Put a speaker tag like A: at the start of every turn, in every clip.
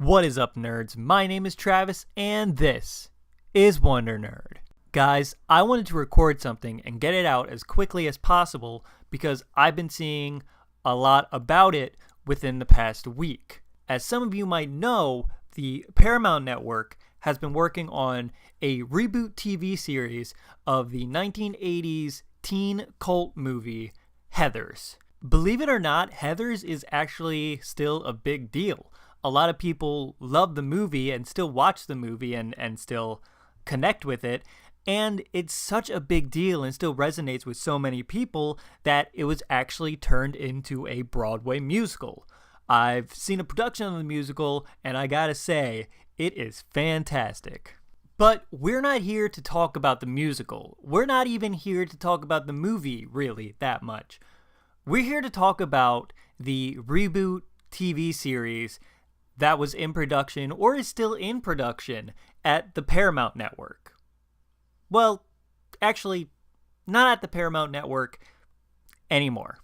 A: What is up, nerds? My name is Travis, and this is Wonder Nerd. Guys, I wanted to record something and get it out as quickly as possible because I've been seeing a lot about it within the past week. As some of you might know, the Paramount Network has been working on a reboot TV series of the 1980s teen cult movie, Heathers. Believe it or not, Heathers is actually still a big deal. A lot of people love the movie and still watch the movie and still connect with it. And it's such a big deal and still resonates with so many people that it was actually turned into a Broadway musical. I've seen a production of the musical, and I gotta say, it is fantastic. But we're not here to talk about the musical. We're not even here to talk about the movie, really, that much. We're here to talk about the reboot TV series that was in production or is still in production at the Paramount Network. Well, actually, not at the Paramount Network anymore.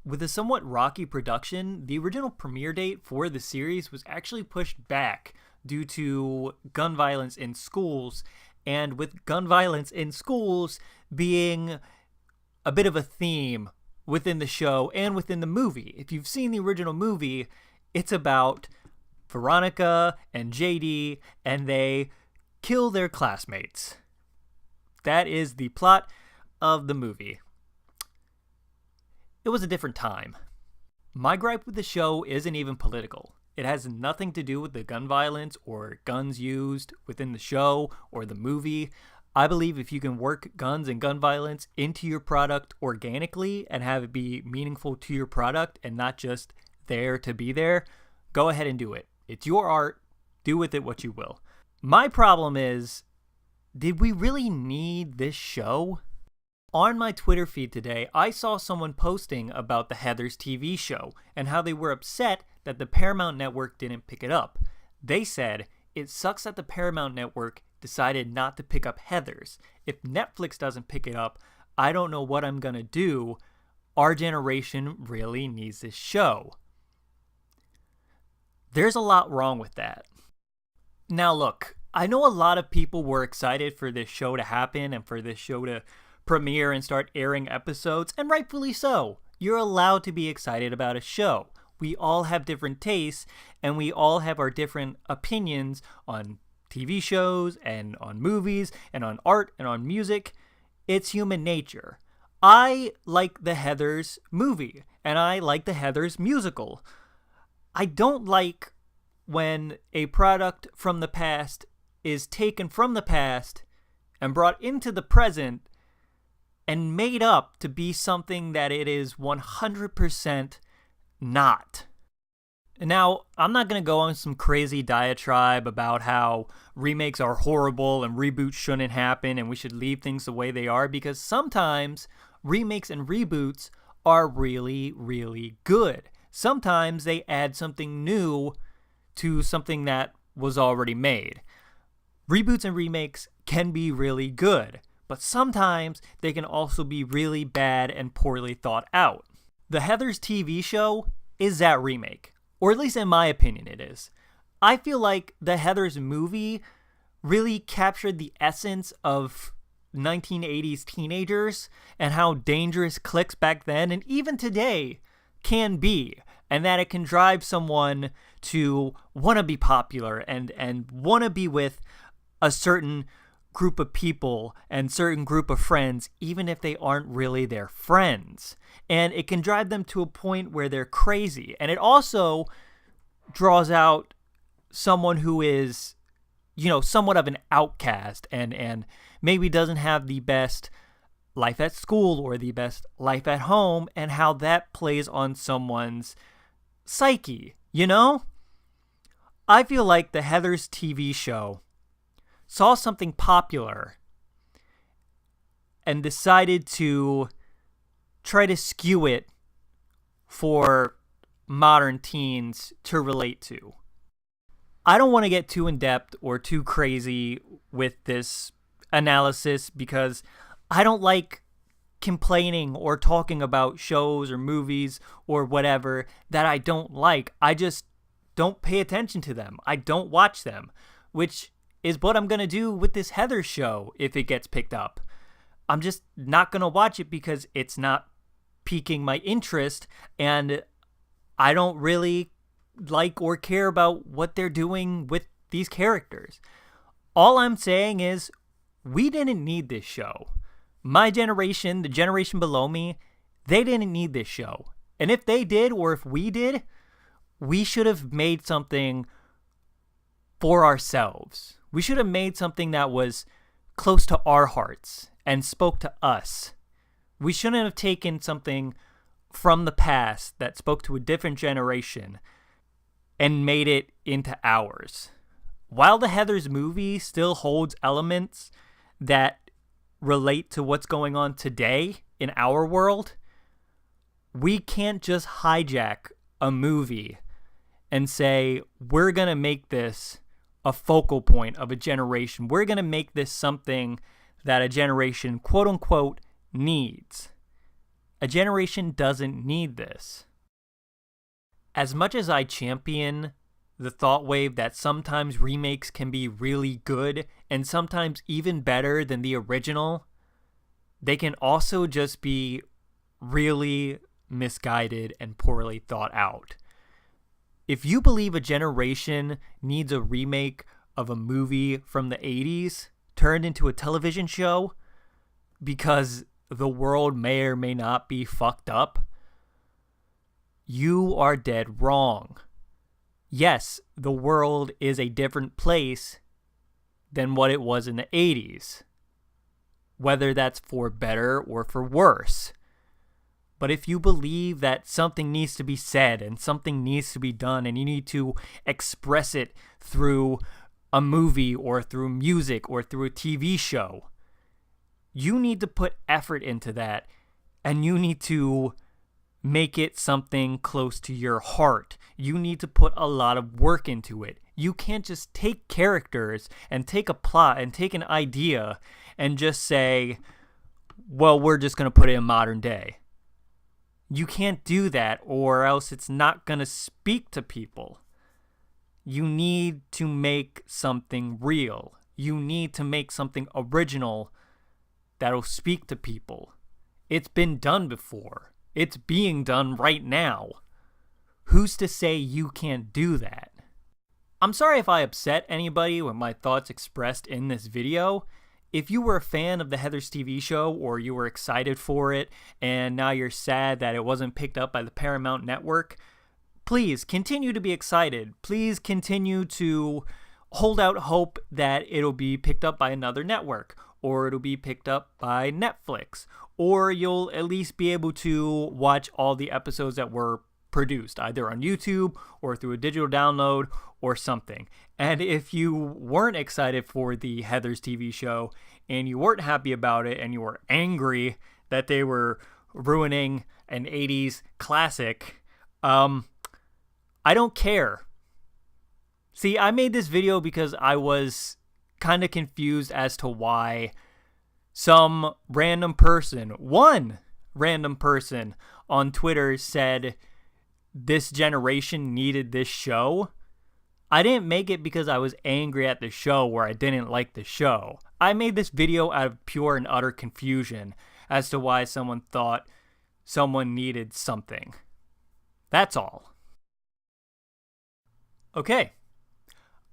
A: With a somewhat rocky production, the original premiere date for the series was actually pushed back due to gun violence in schools, and with gun violence in schools being a bit of a theme within the show and within the movie. If you've seen the original movie, it's about Veronica and JD, and they kill their classmates. That is the plot of the movie. It was a different time. My gripe with the show isn't even political. It has nothing to do with the gun violence or guns used within the show or the movie. I believe if you can work guns and gun violence into your product organically and have it be meaningful to your product and not just there to be there, go ahead and do it. It's your art. Do with it what you will. My problem is, did we really need this show? On my Twitter feed today, I saw someone posting about the Heathers TV show and how they were upset that the Paramount Network didn't pick it up. They said, "It sucks that the Paramount Network decided not to pick up Heathers. If Netflix doesn't pick it up, I don't know what I'm gonna do. Our generation really needs this show." There's a lot wrong with that. Now look, I know a lot of people were excited for this show to happen and for this show to premiere and start airing episodes, and rightfully so. You're allowed to be excited about a show. We all have different tastes, and we all have our different opinions on TV shows and on movies and on art and on music. It's human nature. I like the Heathers movie, and I like the Heathers musical. I don't like when a product from the past is taken from the past and brought into the present and made up to be something that it is 100% not. Now, I'm not going to go on some crazy diatribe about how remakes are horrible and reboots shouldn't happen and we should leave things the way they are, because sometimes remakes and reboots are really, really good. Sometimes they add something new to something that was already made. Reboots and remakes can be really good, but sometimes they can also be really bad and poorly thought out. The Heathers TV show is that remake, or at least in my opinion it is. I feel like the Heathers movie really captured the essence of 1980s teenagers and how dangerous cliques back then and even today can be, and that it can drive someone to want to be popular and want to be with a certain group of people and certain group of friends, even if they aren't really their friends. And it can drive them to a point where they're crazy. And it also draws out someone who is, somewhat of an outcast and maybe doesn't have the best life at school or the best life at home, and how that plays on someone's psyche, I feel like the Heathers TV show saw something popular and decided to try to skew it for modern teens to relate to. I don't want to get too in-depth or too crazy with this analysis because I don't like complaining or talking about shows or movies or whatever that I don't like. I just don't pay attention to them. I don't watch them, which is what I'm going to do with this Heather show if it gets picked up. I'm just not going to watch it because it's not piquing my interest, and I don't really like or care about what they're doing with these characters. All I'm saying is we didn't need this show. My generation, the generation below me, they didn't need this show. And if they did, or if we did, we should have made something for ourselves. We should have made something that was close to our hearts and spoke to us. We shouldn't have taken something from the past that spoke to a different generation and made it into ours. While the Heathers movie still holds elements that relate to what's going on today in our world, we can't just hijack a movie and say, we're going to make this a focal point of a generation. We're going to make this something that a generation, quote unquote, needs. A generation doesn't need this. As much as I champion the thought wave that sometimes remakes can be really good and sometimes even better than the original, they can also just be really misguided and poorly thought out. If you believe a generation needs a remake of a movie from the 80s turned into a television show because the world may or may not be fucked up, you are dead wrong. Yes, the world is a different place than what it was in the 80s, whether that's for better or for worse. But if you believe that something needs to be said and something needs to be done and you need to express it through a movie or through music or through a TV show, you need to put effort into that, and you need to make it something close to your heart. You need to put a lot of work into it. You can't just take characters and take a plot and take an idea and just say, well, we're just going to put it in modern day. You can't do that, or else it's not going to speak to people. You need to make something real. You need to make something original that'll speak to people. It's been done before. It's being done right now. Who's to say you can't do that? I'm sorry if I upset anybody with my thoughts expressed in this video. If you were a fan of the Heathers TV show, or you were excited for it, and now you're sad that it wasn't picked up by the Paramount Network, please continue to be excited. Please continue to hold out hope that it'll be picked up by another network, or it'll be picked up by Netflix, or you'll at least be able to watch all the episodes that were produced, either on YouTube or through a digital download or something. And if you weren't excited for the Heathers TV show and you weren't happy about it and you were angry that they were ruining an 80s classic, I don't care. See, I made this video because I was kind of confused as to why some random person, one random person on Twitter said this generation needed this show. I didn't make it because I was angry at the show or I didn't like the show. I made this video out of pure and utter confusion as to why someone thought someone needed something. That's all. Okay.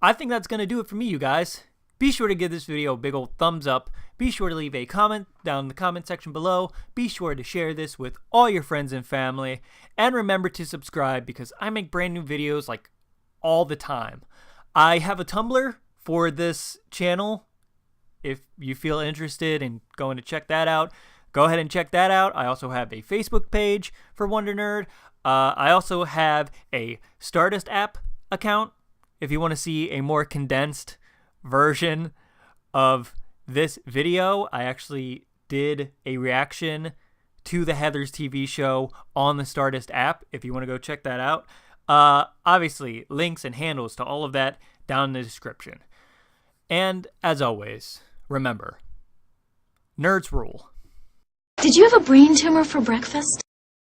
A: I think that's going to do it for me, you guys. Be sure to give this video a big old thumbs up. Be sure to leave a comment down in the comment section below. Be sure to share this with all your friends and family. And remember to subscribe because I make brand new videos like all the time. I have a Tumblr for this channel. If you feel interested in going to check that out, go ahead and check that out. I also have a Facebook page for Wonder Nerd. I also have a Stardust App account if you want to see a more condensed version of this video. I actually did a reaction to the Heathers TV show on the Stardust app if you want to go check that out. Obviously, links and handles to all of that down in the description. And as always, remember, nerds rule.
B: Did you have a brain tumor for breakfast?